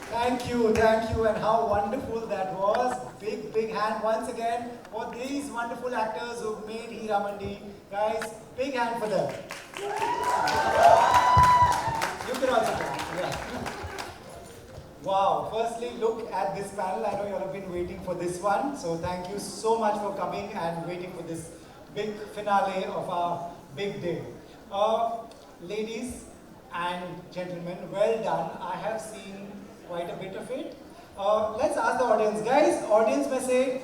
Thank you, and how wonderful that was. Big hand once again for these wonderful actors who've made Hira Mandi. Guys, big hand for them. You can also clap. Yeah. Wow, firstly, look at this panel. I know you all have been waiting for this one. So thank you so much for coming and waiting for this big finale of our big day. Ladies and gentlemen, well done. I have seen quite a bit of it. Let's ask the audience. Guys, audience में से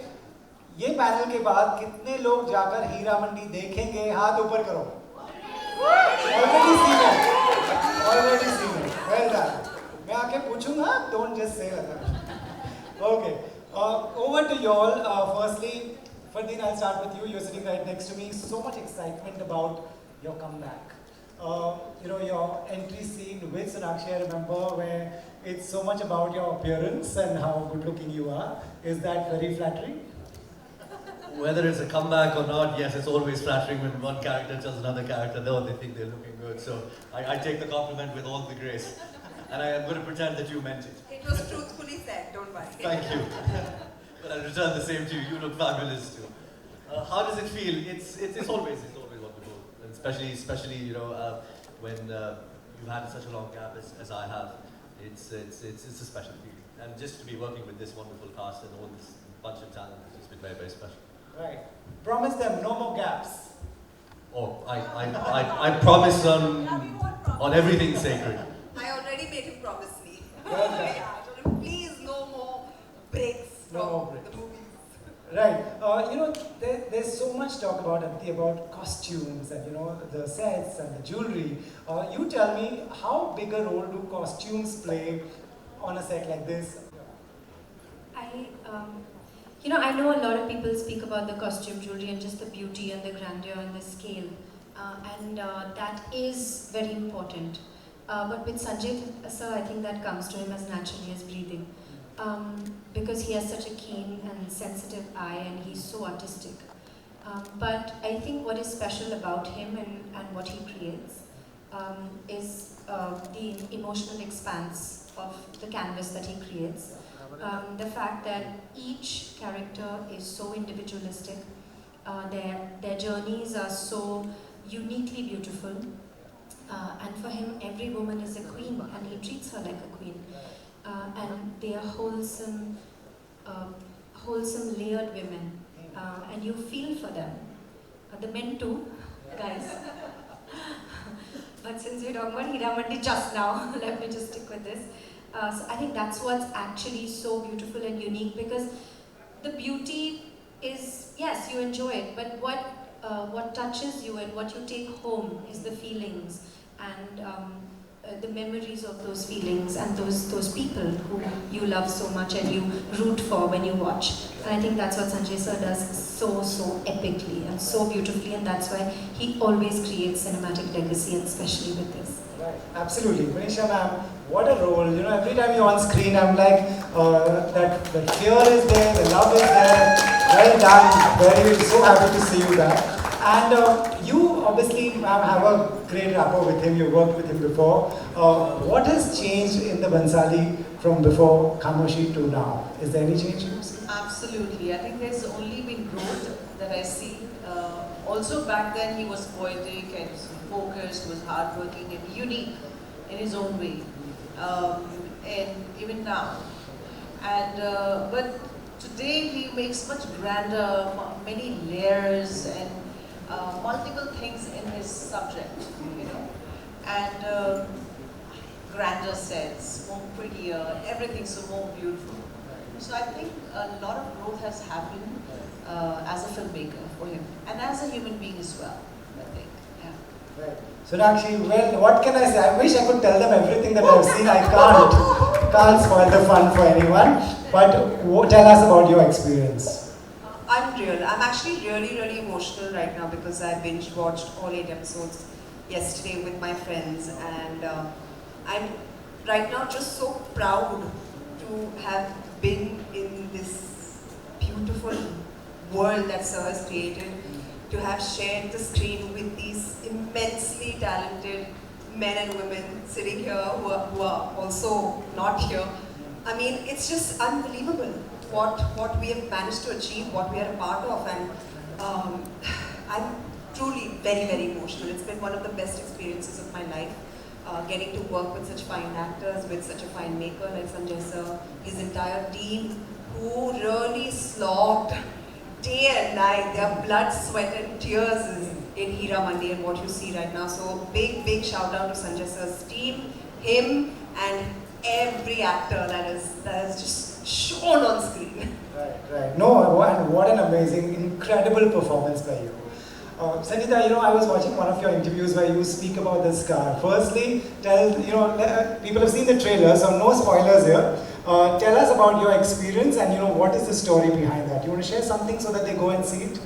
ये panel के बाद कितने लोग जाकर हीरा मंडी देखेंगे? हाथ ऊपर करो. Already seen it. Already seen it. Well done. मैं आके पूछूंगा. Don't just say that. Okay. Over to you all. Firstly, Fardeen, I'll start with you. You're sitting right next to me. So much excitement about your comeback. Your entry scene with Sonakshi, I remember, where it's so much about your appearance and how good looking you are. Is that very flattering? Whether it's a comeback or not, yes, it's always flattering when one character tells another character, no, they think they're looking good. So I take the compliment with all the grace. And I am going to pretend that you meant it. It was truthfully said, don't worry. Thank you. But I'll return the same to you. You look fabulous too. How does it feel? It's always wonderful. And especially when you've had such a long gap as I have. It's a special feeling. And just to be working with this wonderful cast and all this bunch of talent has just been very, very special. Right. Promise them no more gaps. Oh, I promise on everything sacred. I already made him promise me. Well done. Yeah, I told him, please no more breaks No from more breaks. the movies. Right. There's so much talk about costumes and the sets and the jewelry. You tell me, how big a role do costumes play on a set like this? I know a lot of people speak about the costume jewelry and just the beauty and the grandeur and the scale, and that is very important. But with Sanjay sir, I think that comes to him as naturally as breathing, because he has such a keen and sensitive eye and he's so artistic. But I think what is special about him and what he creates is the emotional expanse of the canvas that he creates. The fact that each character is so individualistic, their journeys are so uniquely beautiful, and for him every woman is a queen and he treats her like a queen, and they are wholesome layered women, and you feel for them, the men too, guys. But since we're talking about Hira Mandi just now, let me just stick with this. So I think that's what's actually so beautiful and unique, because the beauty is, yes, you enjoy it, but what touches you and what you take home is the feelings and the memories of those feelings and those people who you love so much and you root for when you watch. And I think that's what Sanjay sir does so epically and so beautifully, and that's why he always creates cinematic legacy, and especially with this. Right, absolutely. Manisha ma'am, what a role. Every time you're on screen, I'm like, that fear is there, the love is there. Well done. Very, so happy to see you back. And you obviously, ma'am, have a great rapport with him. You worked with him before. What has changed in the Bhansali from before Khamoshi to now? Is there any change you see? Absolutely. I think there's only been growth that I see. Also back then he was poetic and focused, was hardworking and unique in his own way. And even now. And but today he makes much grander, many layers and multiple things in his subject, and grander sets, more prettier, everything so more beautiful. So I think a lot of growth has happened as a filmmaker for him, and as a human being as well, I think. Yeah. Right. Sonakshi, well, what can I say? I wish I could tell them everything that I've seen. I can't. Can't spoil the fun for anyone. But tell us about your experience. I'm actually really emotional right now because I binge watched all 8 episodes yesterday with my friends, and I'm right now just so proud to have been in this beautiful world that Sir has created, to have shared the screen with these immensely talented men and women sitting here who are also not here. I mean, it's just unbelievable what we have managed to achieve, what we are a part of, and I'm truly very, very emotional. It's been one of the best experiences of my life. Getting to work with such fine actors, with such a fine maker like Sanjay sir, his entire team, who really slogged day and night. Their blood, sweat and tears is in Hira Mandi and what you see right now. So big, big shout out to Sanjay sir's team, him and every actor that is just shown on screen. Right. No, and what an amazing, incredible performance by you. Sangeeta, I was watching one of your interviews where you speak about the scar. Firstly, people have seen the trailer, so no spoilers here. Tell us about your experience and what is the story behind that. You want to share something so that they go and see it?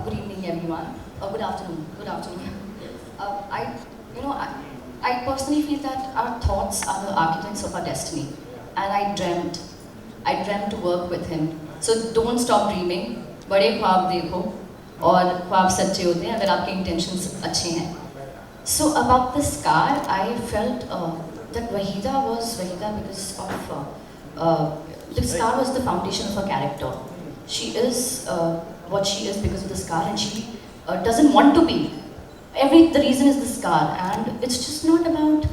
Good evening, everyone. Good afternoon. Good afternoon. I personally feel that our thoughts are the architects of our destiny, and I dreamt to work with him. So don't stop dreaming. बड़े ख्वाब देखो और ख्वाब सच्चे होते हैं अगर आपके intentions अच्छे हैं. So about the scar, I felt that Wahida was Wahida because of the scar was the foundation of her character. She is what she is because of the scar, and she doesn't want to be. The reason is the scar, and it's just not about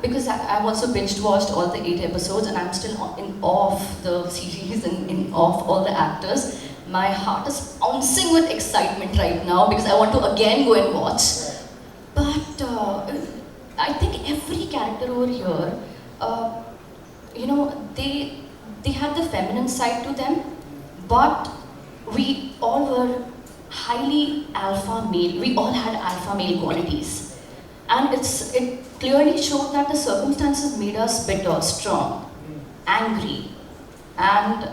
because I've also binge watched all the 8 episodes, and I'm still in awe of the series and in awe of all the actors. My heart is bouncing with excitement right now because I want to again go and watch. But I think every character over here, they had the feminine side to them, but we all were highly alpha male. We all had alpha male qualities, and it clearly showed that the circumstances made us bitter, strong, angry, and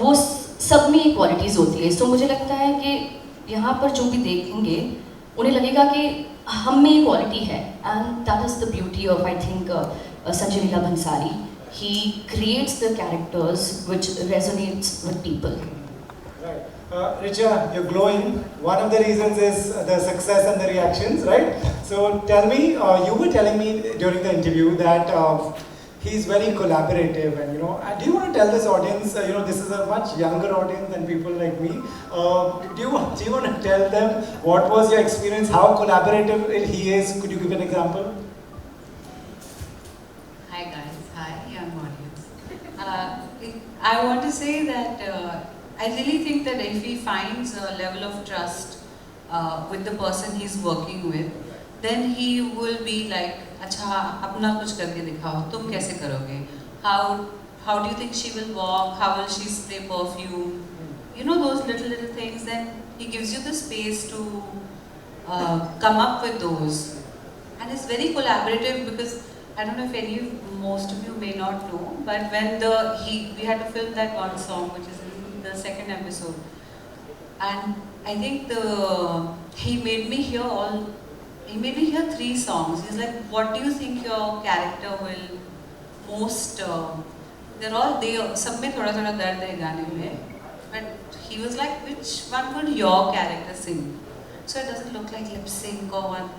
वो सब में ये qualities होती है. So मुझे लगता है कि यहाँ पर जो भी देखेंगे उन्हें लगेगा कि हम में ये quality है, and that is the beauty of, I think, Sanjay Leela Bhansali. He creates the characters which resonates with people. Right. Richa, you're glowing. One of the reasons is the success and the reactions, right? So tell me, you were telling me during the interview that he's very collaborative, and do you want to tell this audience, this is a much younger audience than people like me. Do you want to tell them what was your experience, how collaborative he is? Could you give an example? Hi guys, hi young audience. I want to say that I really think that if he finds a level of trust with the person he's working with, then he will be like, अच्छा अपना कुछ करके दिखाओ, तुम कैसे करोगे? How do you think she will walk? How will she spray perfume? Those little things. Then he gives you the space to come up with those, and it's very collaborative because I don't know if most of you may not know, but when we had to film that one song, which is in the second episode, and I think he made me hear 3 songs. He's like, what do you think your character will most, they're all there, सब में थोड़ा थोड़ा दर्द है गाने में, but he was like, which one would your character sing? So it doesn't look like lip sync or one,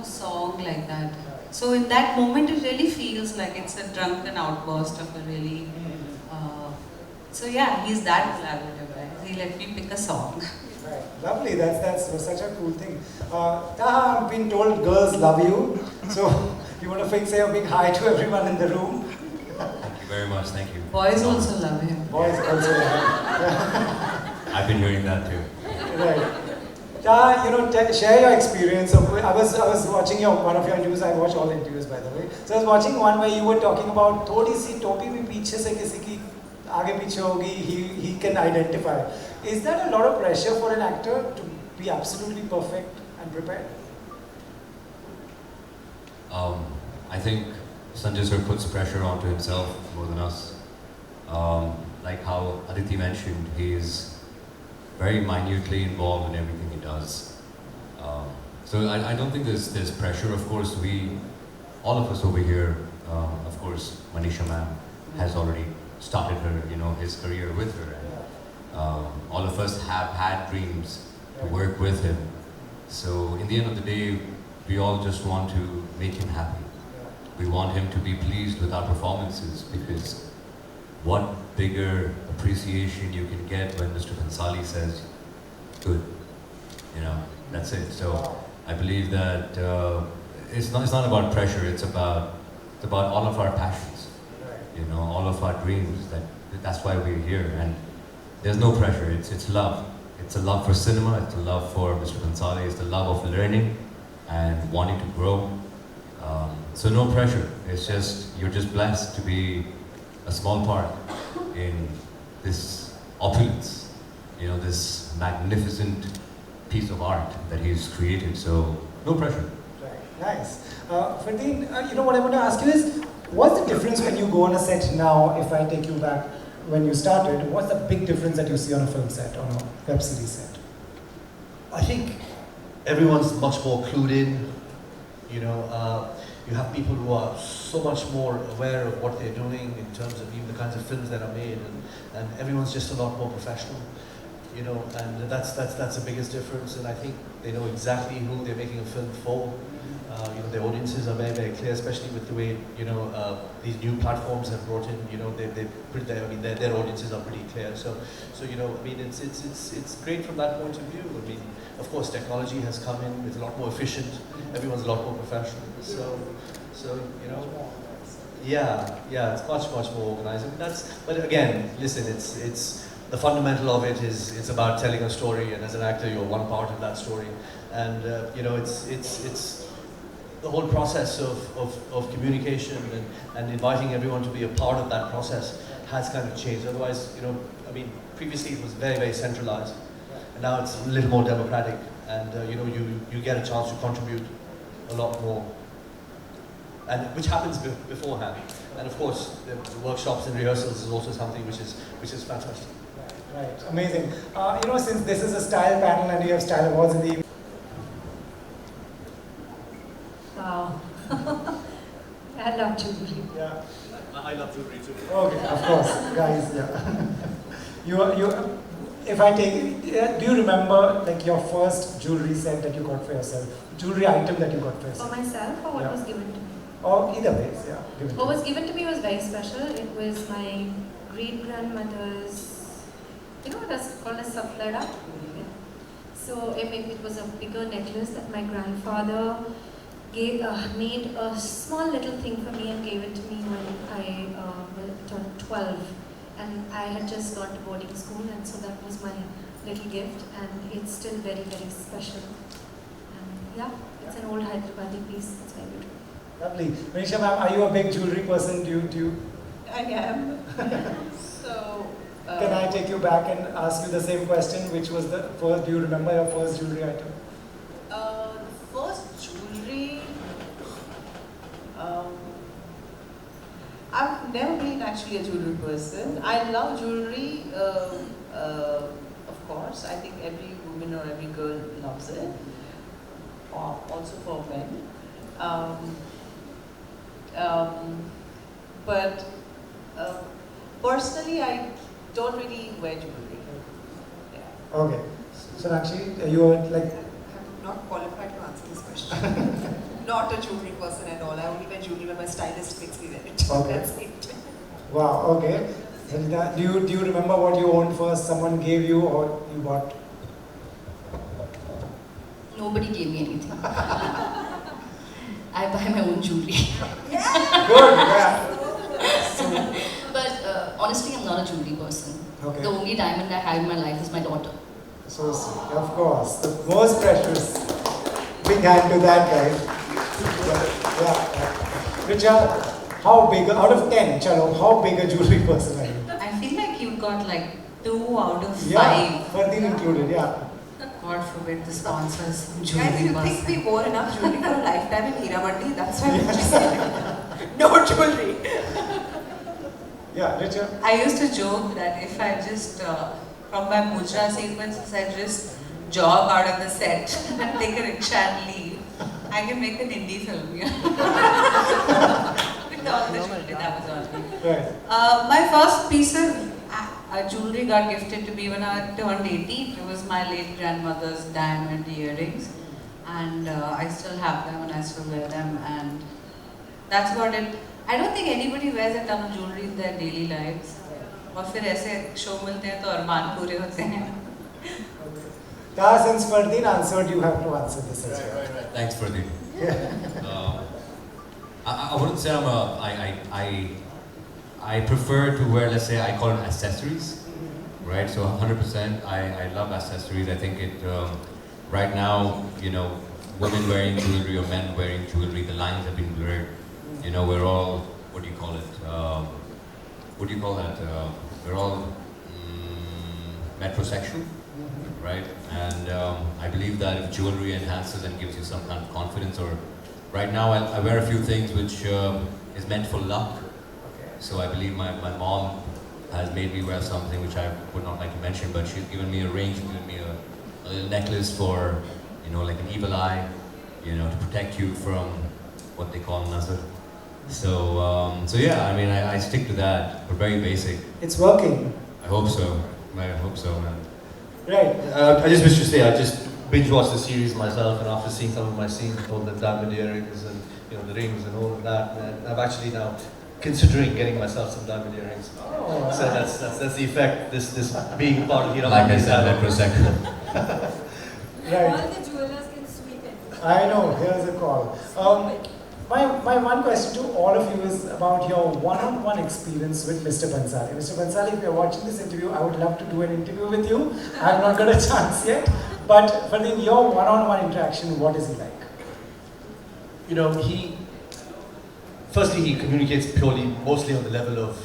song like that. So in that moment, it really feels like it's a drunken outburst of a really. So yeah, he's that collaborative, right? He let me pick a song. Right. Lovely. That's such a cool thing. Taha, I've been told girls love you. So you want to say a big hi to everyone in the room? Thank you very much. Thank you. Boys also love him. Boys also love you. I've been hearing that too. Right. Taha, share your experience. So I was watching one of your interviews. I watch all interviews, by the way. So I was watching one where you were talking about थोड़ी सी टोपी भी पीछे से किसी की आगे पीछे होगी. He can identify. Is that a lot of pressure for an actor to be absolutely perfect and prepared? I think Sanjay sir puts pressure onto himself more than us. Like how Aditi mentioned, he is very minutely involved in everything he does. So I don't think there's pressure. Of course, all of us over here, of course, Manisha ma'am has already started his career with her. All of us have had dreams to work with him. So in the end of the day, we all just want to make him happy. We want him to be pleased with our performances, because what bigger appreciation you can get when Mr. Bhansali says, good, you know, that's it. So I believe that it's not about pressure, it's about all of our passions, you know, all of our dreams. That's why we're here, and there's no pressure, it's love. It's a love for cinema, it's a love for Mr. Bhansali, it's the love of learning and wanting to grow. So no pressure, it's just, you're just blessed to be a small part in this opulence, you know, this magnificent piece of art that he's created, so no pressure. Right, nice. Ferdinand, you know what I want to ask you is, what's the difference when you go on a set now, if I take you back when you started, what's the big difference that you see on a film set, on a web series set? I think everyone's much more clued in, you know, you have people who are so much more aware of what they're doing in terms of even the kinds of films that are made, and everyone's just a lot more professional, you know, and that's the biggest difference. And I think they know exactly who they're making a film for. You know, their audiences are very, very clear, especially with the way, you know, these new platforms have brought in, you know, their audiences are pretty clear. So you know, I mean, it's great from that point of view. I mean, of course, technology has come in, it's a lot more efficient, everyone's a lot more professional. So you know, yeah, it's much more organized. I mean, but again, listen, it's the fundamental of it is it's about telling a story, and as an actor, you're one part of that story, and you know, it's the whole process of communication and inviting everyone to be a part of that process has kind of changed. Otherwise, you know, I mean, previously it was very, very centralized, and now it's a little more democratic, and you know, you get a chance to contribute a lot more, and which happens beforehand. And of course, the workshops and rehearsals is also something which is fantastic. Right, amazing. You know, since this is a style panel and you have style awards in the evening. Wow. I love jewelry. Yeah. I love jewelry too. Okay, of course, guys. Yeah. you. If I take, do you remember like your first jewelry set that you got for yourself? Jewelry item that you got for For yourself? myself, or what Yeah. was given to me? Or either ways, yeah. Given What to was given to me was very special. It was my great-grandmother's, you know what is called a saplada? Yeah. So it was a bigger necklace that my grandfather made a small little thing for me and gave it to me when I turned 12. And I had just gone to boarding school, and so that was my little gift, and it's still very, very special. And yeah, it's an old Hyderabadi piece. It's very beautiful. Lovely. Manisha ma'am, are you a big jewelry person? Do you? I am. So. Can I take you back and ask you the same question? Which was the first? Do you remember your first jewelry item? First jewelry. I've never been actually a jewelry person. I love jewelry, of course. I think every woman or every girl loves it. Also for men. But personally, I don't really wear jewelry. Yeah. Okay. So actually, you were like. I'm not qualified to answer this question. Not a jewelry person at all. I only wear jewelry when my stylist makes me wear it. Okay. That's it. Wow. Okay. Sanjita, do you remember what you owned first? Someone gave you, or you bought? Nobody gave me anything. I buy my own jewelry. Good. Yeah. But honestly, I'm not a jewelry person. Okay. The only diamond I have in my life is my daughter. So sweet. Of course, the most precious. Big hand to that guy. Yeah. Richa, how big, out of 10, Chalo, how big a jewelry person are you? I feel like you got like 2 out of 5. Yeah, Ferdinand included, yeah. God forbid the sponsors some Guys, jewelry you think person. we wore enough jewelry for a lifetime in Hiramandi? That's why I'm just saying. No jewelry. Yeah, Richa. I used to joke that if I just, from my mudra sequences, I just jog out of the set and take a rickshaw and leave, I can make an indie film. Yeah. With all the jewelry that was on me. Right. My first piece of jewelry got gifted to me when I turned 18. It was my late grandmother's diamond earrings, and I still have them and I still wear them. And That's about it. I don't think anybody wears a ton of jewelry in their daily lives. और फिर ऐसे show मिलते हैं तो अरमान पूरे होते हैं. Das and Fardeen answered, you have to answer this as well. Thanks, Pradeep. I wouldn't say I prefer to wear, let's say, I call it accessories, right? So 100%, I love accessories. I think it, right now, you know, women wearing jewelry or men wearing jewelry, the lines have been blurred. You know, we're all, what do you call it? What do you call that? We're all metrosexual, right? And I believe that if jewelry enhances and gives you some kind of confidence, or right now I wear a few things which is meant for luck. So I believe my mom has made me wear something which I would not like to mention, but she's given me a ring, she's given me a little necklace for, you know, like an evil eye, you know, to protect you from what they call nazar. So, so yeah, I mean, I stick to that, but very basic. It's working. I hope so. I hope so, man. Right. I just wish to say, I just binge watched the series myself, and after seeing some of my scenes with all the diamond earrings and, you know, the rings and all of that, man, I'm actually now considering getting myself some diamond earrings. Oh, So that's the effect this being part of, you know, Like I said, metrosexual. Right. All the jewelers can sweep it. I know, here's a call. My one question to all of you is about your one-on-one experience with Mr. Bhansali. Mr. Bhansali, if you're watching this interview, I would love to do an interview with you. I've not got a chance yet. But for your one-on-one interaction, what is he like? You know, firstly, he communicates purely, mostly on the level of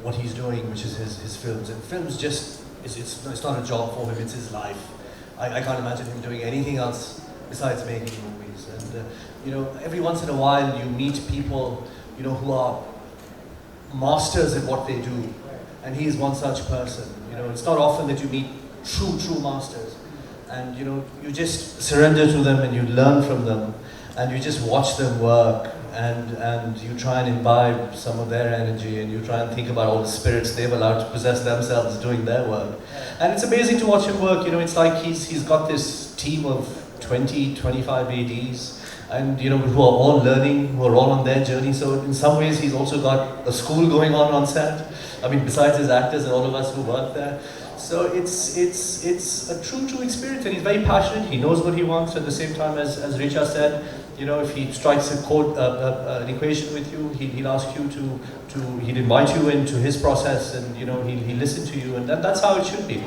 what he's doing, which is his films. And films just, it's not a job for him, it's his life. I can't imagine him doing anything else besides making movies. And, you know, every once in a while you meet people, you know, who are masters at what they do. And he is one such person. You know, it's not often that you meet true masters. And, you know, you just surrender to them and you learn from them. And you just watch them work. And you try and imbibe some of their energy, and you try and think about all the spirits they've allowed to possess themselves doing their work. And it's amazing to watch him work. You know, it's like he's got this team of 20, 25 ADs, and, you know, who are all learning, who are all on their journey. So in some ways, he's also got a school going on set. I mean, besides his actors and all of us who work there. So it's a true experience, and he's very passionate. He knows what he wants. At the same time, as Richa said, you know, if he strikes an equation with you, he'll ask you he'll invite you into his process, and, you know, he'll listen to you, and that's how it should be.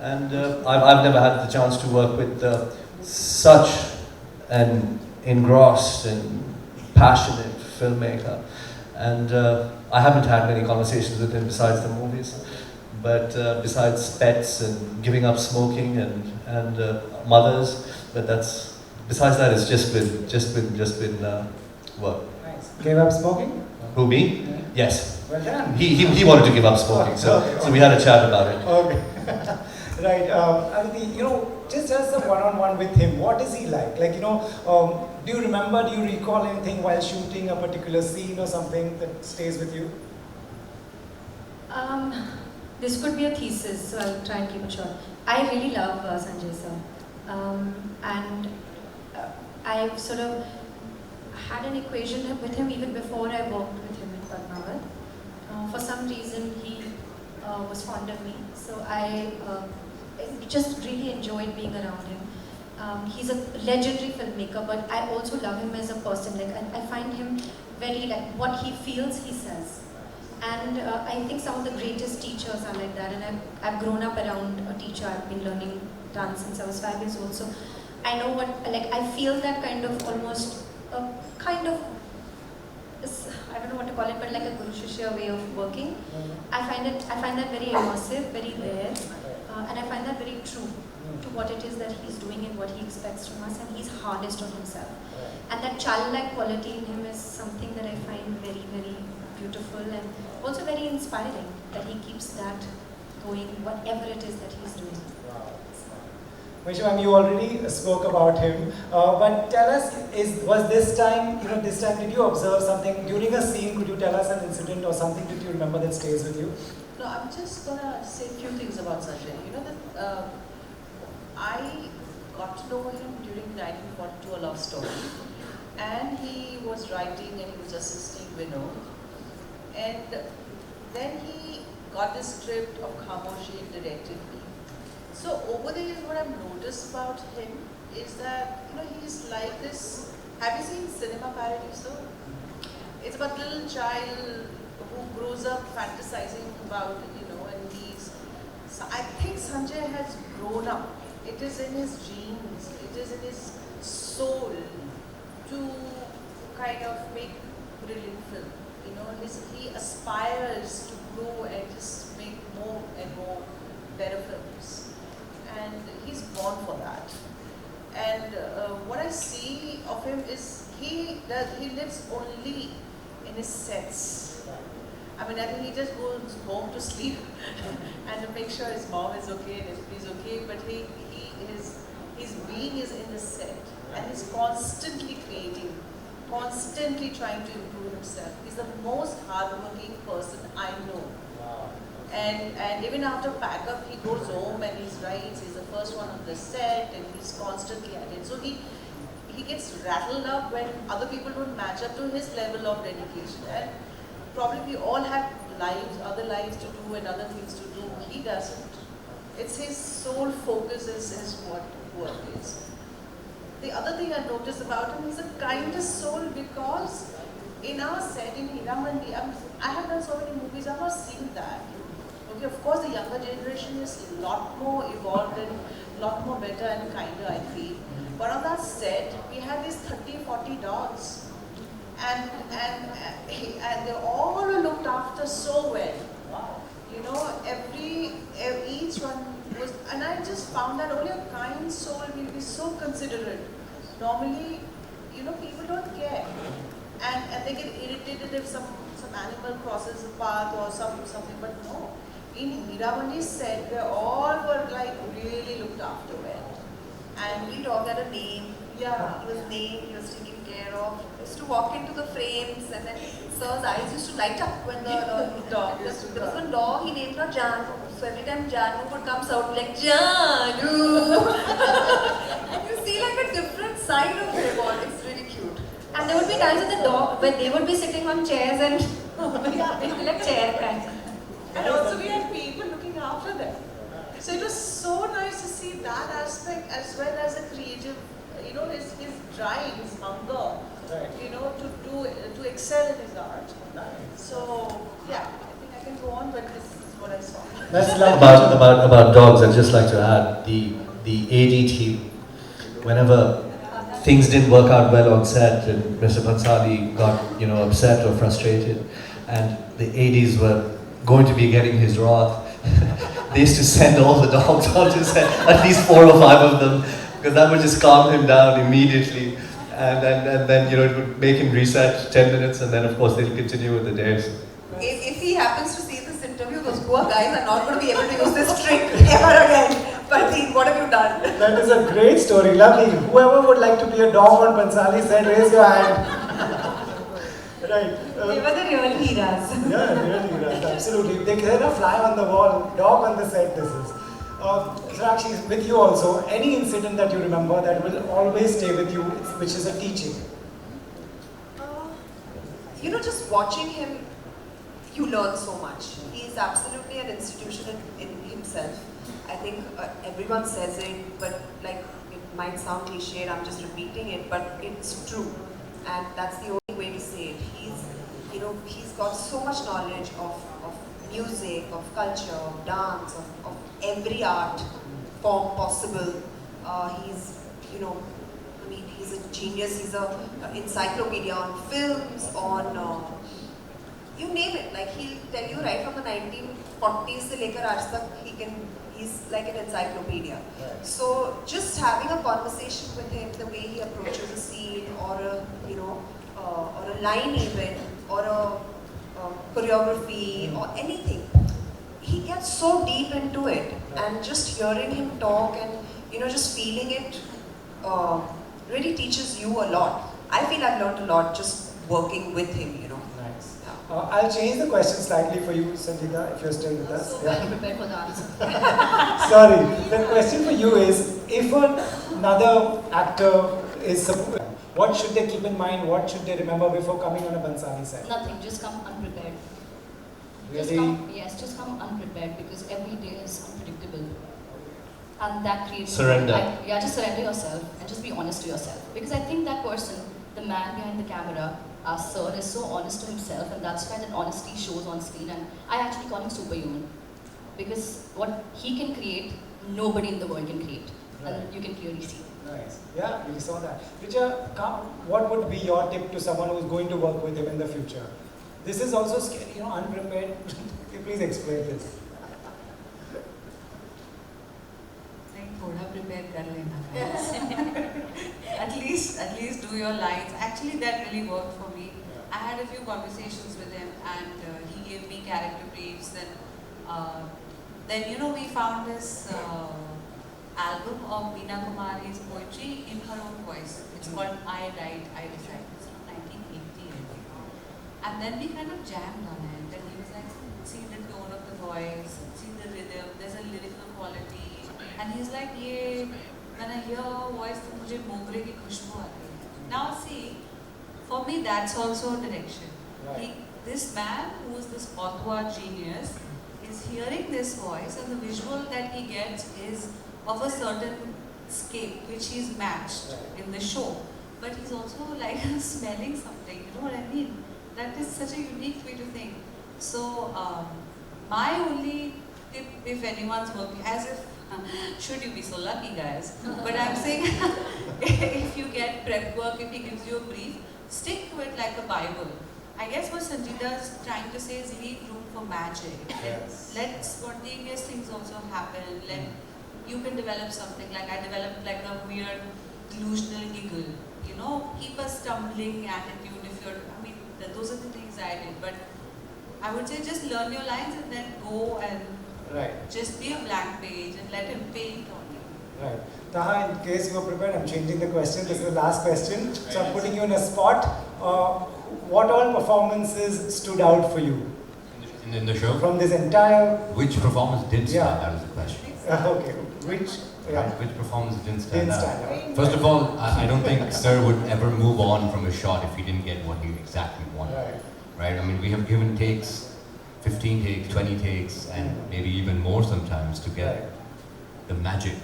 And I've never had the chance to work with such an engrossed and passionate filmmaker, and I haven't had many conversations with him besides the movies. But besides pets and giving up smoking and mothers, but besides that, it's just been work. Nice. Gave up smoking? Who, me? Yeah. Yes. Well done. He wanted to give up smoking, so we had a chat about it. Okay. Right. Aditi, you know, just as a one-on-one with him, what is he like? Like, you know, do you recall anything while shooting a particular scene or something that stays with you? This could be a thesis, so I'll try and keep it short. I really love Sanjay sir. And I've sort of had an equation with him even before I worked with him in Padmavat. For some reason, he was fond of me, so I just really enjoyed being around him. He's a legendary filmmaker, but I also love him as a person. Like, I find him very, like, what he feels, he says. And I think some of the greatest teachers are like that, and I've grown up around a teacher. I've been learning dance since I was 5 years old, so I know what, like, I feel that kind of almost, kind of, I don't know what to call it, but like a Guru Shishya way of working. I find that very immersive, very there, and I find that very true to what it is that he's doing and what he expects from us, and he's hardest on himself. And that childlike quality in him is something that I find very, very beautiful and also very inspiring, that he keeps that going, whatever it is that he's doing. Wow. Vaishnav, you already spoke about him, but tell us, was this time, did you observe something during a scene? Could you tell us an incident or something that you remember that stays with you? No, I'm just gonna say a few things about Sanjay. You know that I got to know him during 1942, A Love Story. and he was writing and he was assisting Vinod. And then he got the script of Khamoshi and directed me. So over the years, what I've noticed about him is that, you know, he's like this. Have you seen Cinema Paradiso? It's about a little child who grows up fantasizing about, you know, and he's. So I think Sanjay has grown up. It is in his genes. It is in his soul to kind of make brilliant film. You know, he aspires to grow and just make more and more better films. And he's born for that. And what I see of him is he lives only in his sets. I mean, I think he just goes home to sleep and to make sure his mom is okay and everybody's okay. But his being is in the set, and he's constantly creating, constantly trying to improve himself. He's the most hardworking person I know. Wow. And even after pack up, he goes home and he writes. He's the first one on the set, and he's constantly at it. So he gets rattled up when other people don't match up to his level of dedication. And probably we all have lives, other lives to do and other things to do. He doesn't. It's his sole focus is what work is. The other thing I noticed about him is the kindest soul, because in our set in Hiramandi, I have done so many movies, I've not seen that. Okay, of course the younger generation is a lot more evolved and a lot more better and kinder, I feel. But on that set, we had these 30, 40 dogs. And they all looked after so well. You know, each one was, and I just found that only a kind soul will be so considerate. Normally, you know, people don't care, and they get irritated if some animal crosses a path or something. But no, in Hiravandi's set, they all were like really looked after well. And we dog had a name. Yeah. He was named, he was taken care of. He used to walk into the frames, and then Sir's eyes used to light up when the dog used to there was come. one dog, he named her Janu. So every time Janu would come out like Janu. And you see like a different side of him. It's really cute. And there would be times with the dog where they would be sitting on chairs and it would be like chair kind. And also we had people looking after them. So it was so nice to see that aspect as well as a creative, you know, his drive, his hunger, Right. you know, to excel in his art. Nice. So yeah, I think I can go on, but this is what I saw. That's lovely. About dogs, I'd just like to add the AD team. Whenever things didn't work out well on set and Mr. Bhansali got upset or frustrated, and the ADs were going to be getting his wrath, they used to send all the dogs onto set, at least 4 or 5 of them, because that would just calm him down immediately, and then it would make him reset 10 minutes, and then of course they'll continue with the days. If he happens to see this interview, those poor guys are not going to be able to use this trick ever again. Parteen, what have you done? That is a great story, lovely. Whoever would like to be a dog on Bhansali set, raise your hand. Right. They were the real heroes. Yeah, really, right. Absolutely. They're a fly on the wall, dog on the set, this is. Sakshi, with you also, any incident that you remember that will always stay with you, which is a teaching? You know, just watching him, you learn so much. He is absolutely an institution in himself. I think everyone says it, but like it might sound cliched, I'm just repeating it, but it's true. And that's the only way to say it. He's got so much knowledge of music, of culture, of dance, of every art form possible. He's a genius. He's an encyclopedia on films, on you name it. Like he'll tell you right from the 1940s se lekar aaj tak, he's like an encyclopedia. Right. So just having a conversation with him, the way he approaches a scene or a line even, or a choreography or anything, he gets so deep into it, and just hearing him talk and just feeling it really teaches you a lot. I feel I've learned a lot just working with him. Nice. Yeah. I'll change the question slightly for you, Sangeeta, if you're still with us. So well prepared for the answer. Sorry. The question for you is, if another actor is What should they keep in mind? What should they remember before coming on a Bhansali set? Nothing, just come unprepared. Really? Just come unprepared because every day is unpredictable. And that creates... Surrender. Just surrender yourself and just be honest to yourself. Because I think that person, the man behind the camera, our sir, is so honest to himself, and that's why that honesty shows on screen. And I actually call him superhuman. Because what he can create, nobody in the world can create. Right. And you can clearly see. Nice. Yeah, we saw that. Richa, what would be your tip to someone who's going to work with him in the future? This is also scary, you know, unprepared. Please explain this. थोड़ा prepare कर लेना guys. at least do your lines. Actually, that really worked for me. I had a few conversations with him, and he gave me character briefs. Then you know, we found this album of Meena Kumari's poetry in her own voice. It's called I Write, I Recite. It's from 1980, I think. And then we kind of jammed on it. And he was like, see the tone of the voice, see the rhythm, there's a lyrical quality. And he's like, yeah, when I hear her voice, तो मुझे मोगरे की खुशबू आती है. Now see, for me that's also a direction. Right. This man, who is this Ottawa genius, is hearing this voice, and the visual that he gets is of a certain scape, which he's matched in the show. But he's also like smelling something, you know what I mean? That is such a unique way to think. So my only tip, if anyone's working, as if, should you be so lucky guys, but I'm saying, if you get prep work, if he gives you a brief, stick to it like a Bible. I guess what Sangeeta is trying to say is leave room for magic. Yes. Let spontaneous things also happen. You can develop something, like I developed like a weird delusional giggle. You know, keep a stumbling attitude if you're, I mean, those are the things I did. But I would say just learn your lines and then go and just be a blank page and let him paint on you. Right. Taha, in case you are prepared, I'm changing the question. This is the last question. So I'm putting you in a spot. What all performances stood out for you? In the show? From this entire... Which performance did stand out is the question. Okay. Which performance didn't Didn't stand stand out? out. First of all, I don't think Sir would ever move on from a shot if he didn't get what he exactly wanted. Right? I mean, we have given takes, 15 takes, 20 takes, and maybe even more sometimes to get the magic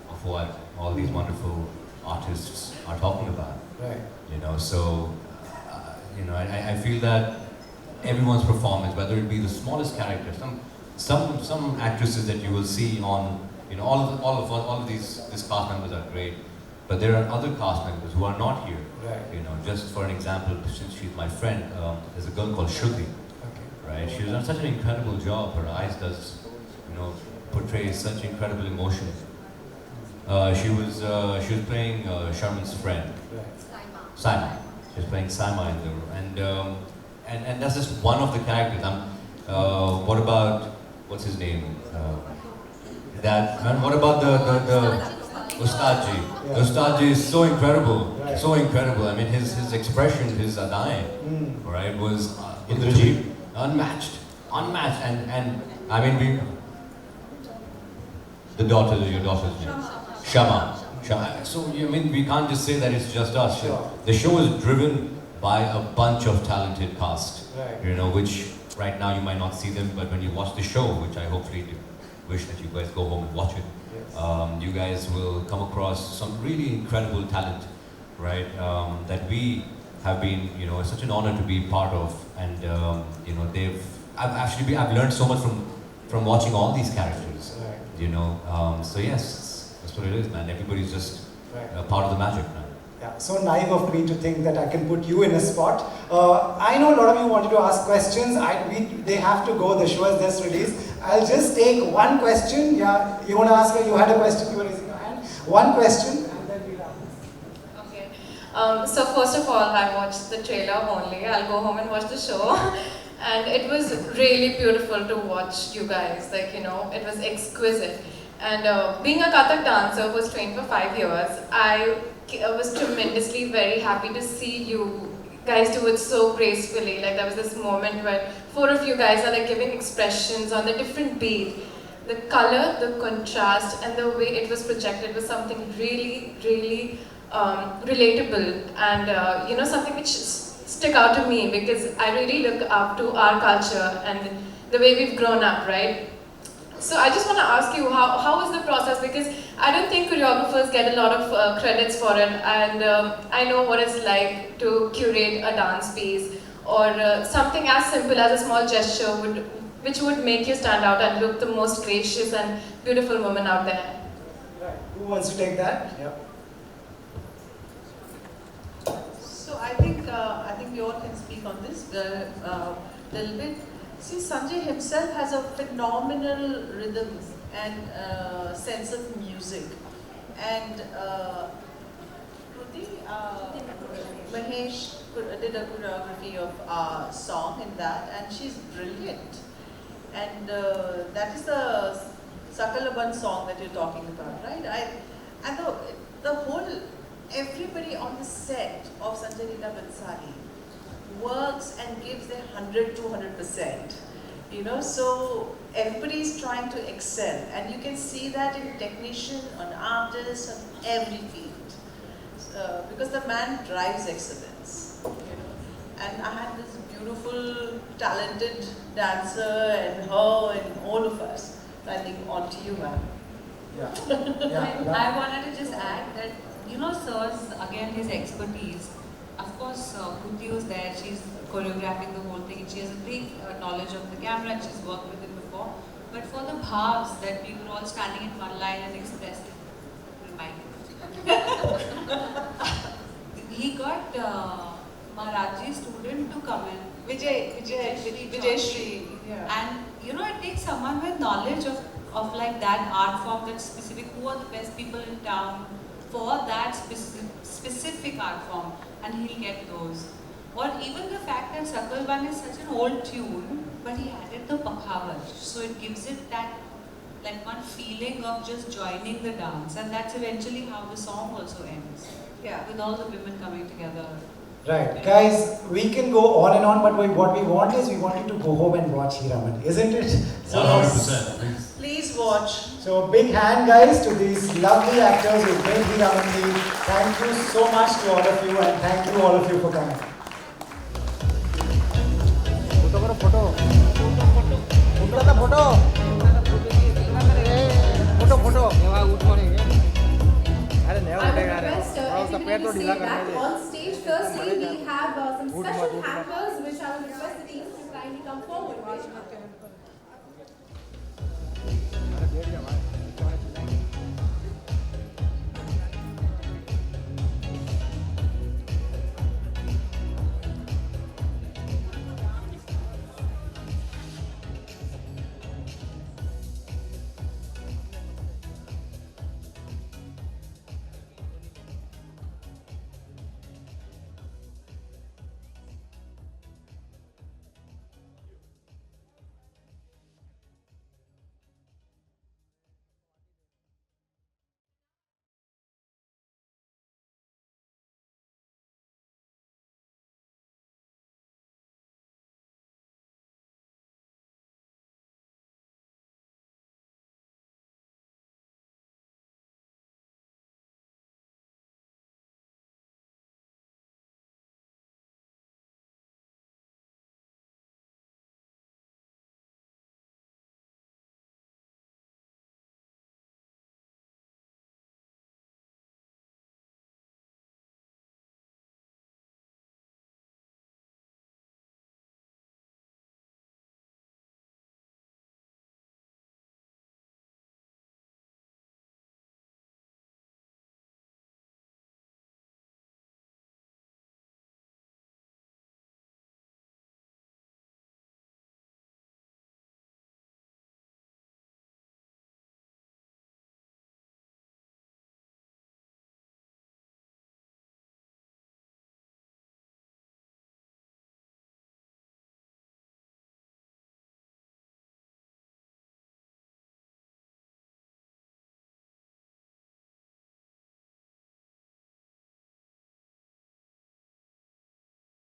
of what all these wonderful artists are talking about. Right. You know, so, you know, I feel that everyone's performance, whether it be the smallest character, some actresses that you will see on, you know, all of these cast members are great, but there are other cast members who are not here. Right. You know, just for an example, since she's my friend, there's a girl called Shruti. Right, she's done such an incredible job. Her eyes portray such incredible emotion. She was playing Sharman's friend, Saima. She was playing Saima in the and that's just one of the characters. What about what's his name? What about the Ustadji? Ustadji is so incredible, so incredible. I mean, his expression, his adain, right, was Indrajit. Unmatched, and I mean, your daughter's name, Shama. So I mean, we can't just say that it's just us. The show is driven by a bunch of talented cast, you know, which right now you might not see them, but when you watch the show, which I hopefully wish that you guys go home and watch it, you guys will come across some really incredible talent, right? That we have been, you know, it's such an honor to be part of, and you know, I've learned so much from watching all these characters, you know. So yes, that's what it is, man. Everybody's just a part of the magic, man. Yeah, so naive of me to think that I can put you in a spot. I know a lot of you wanted to ask questions. They have to go. The show is just released. I'll just take one question. Yeah, you want to ask her? You had a question. You were raising your hand. One question. So first of all, I watched the trailer only. I'll go home and watch the show. And it was really beautiful to watch you guys. Like, you know, it was exquisite. And being a Kathak dancer who was trained for 5 years, I was tremendously very happy to see you guys do it so gracefully. Like, there was this moment where 4 of you guys are like giving expressions on the different beat. The color, the contrast, and the way it was projected was something really, really relatable and something which stick out to me because I really look up to our culture and the way we've grown up, right? So I just want to ask you, how is the process? Because I don't think choreographers get a lot of credits for it, and I know what it's like to curate a dance piece or something as simple as a small gesture which would make you stand out and look the most gracious and beautiful woman out there. Right. Who wants to take that? Yep. So I think you all can speak on this a little bit. See, Sanjay himself has a phenomenal rhythm and sense of music. And Kruti, Mahesh did a choreography of our song in that, and she's brilliant. And that is the Sakalaban song that you're talking about, right? And the whole, everybody on the set of Sanjay Leela Bhansali works and gives their 100-200%. So everybody's trying to excel, and you can see that in technician, on artists, on every field, because the man drives excellence. And I had this beautiful, talented dancer, and her, and all of us. I think on to you, ma'am. Yeah. I wanted to just add that, Sir's, again, his expertise. Of course, Kruti was there, she's choreographing the whole thing, she has a great knowledge of the camera, and she's worked with it before. But for the bhavs that we were all standing in one line and expressing, he got Maharaji's student to come in, Vijay Shri. Yeah. And it takes someone with knowledge of like that art form, that specific, who are the best people in town for that specific art form, and he'll get those. Or even the fact that Sakalban is such an old tune, but he added the pakhavaj, so it gives it that like one feeling of just joining the dance, and that's eventually how the song also ends. Yeah. With all the women coming together. Right. Guys, we can go on and on, but what we want is we want you to go home and watch Hiraman, isn't it? 100%. Please watch. So big hand, guys, to these lovely actors who made Hiraman. Thank you so much to all of you, and thank you all of you for coming. I would request everybody to stay back on stage. Firstly, we have some special hampers